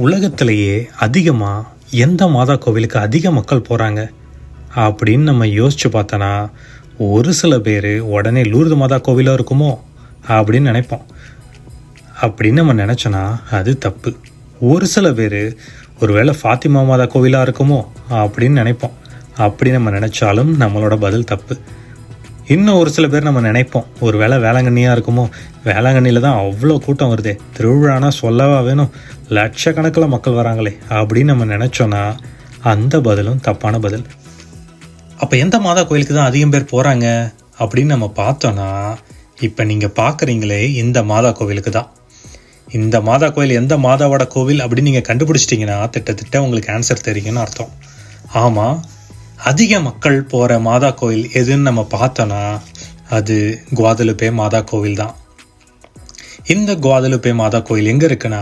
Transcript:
உலகத்திலேயே அதிகமாக எந்த மாதா கோவிலுக்கு அதிக மக்கள் போகிறாங்க அப்படின்னு நம்ம யோசிச்சு பார்த்தோன்னா ஒரு சில பேர் உடனே லூர்து மாதா கோவிலாக இருக்குமோ அப்படின்னு நினைப்போம். அப்படின்னு நம்ம நினச்சோன்னா அது தப்பு. ஒரு சில பேர் ஒருவேளை ஃபாத்திமா மாதா கோவிலாக இருக்குமோ அப்படின்னு நினைப்போம். அப்படி நம்ம நினச்சாலும் நம்மளோட பதில் தப்பு. இன்னும் ஒரு சில பேர் நம்ம நினைப்போம் ஒரு வேளை வேளாங்கண்ணியாக இருக்குமோ, வேளாங்கண்ணியில் தான் அவ்வளோ கூட்டம் வருதே, திருவிழானா சொல்லவா வேணும், லட்சக்கணக்கில் மக்கள் வராங்களே அப்படின்னு நம்ம நினச்சோன்னா அந்த பதிலும் தப்பான பதில். அப்போ எந்த மாதா கோயிலுக்கு தான் அதிகம் பேர் போகிறாங்க அப்படின்னு நம்ம பார்த்தோன்னா, இப்போ நீங்கள் பார்க்குறீங்களே இந்த மாதா கோவிலுக்கு தான். இந்த மாதா கோயில் எந்த மாதாவோட கோவில் அப்படின்னு நீங்கள் கண்டுபிடிச்சிட்டிங்கன்னா திட்டத்திட்ட உங்களுக்கு ஆன்சர் தெரியும்னு அர்த்தம். ஆமாம், அதிக மக்கள் போகிற மாதா கோயில் எதுன்னு நம்ம பார்த்தோன்னா அது குவாதலுப்பே மாதா கோவில் தான். இந்த குவாதலுப்பே மாதா கோயில் எங்கே இருக்குன்னா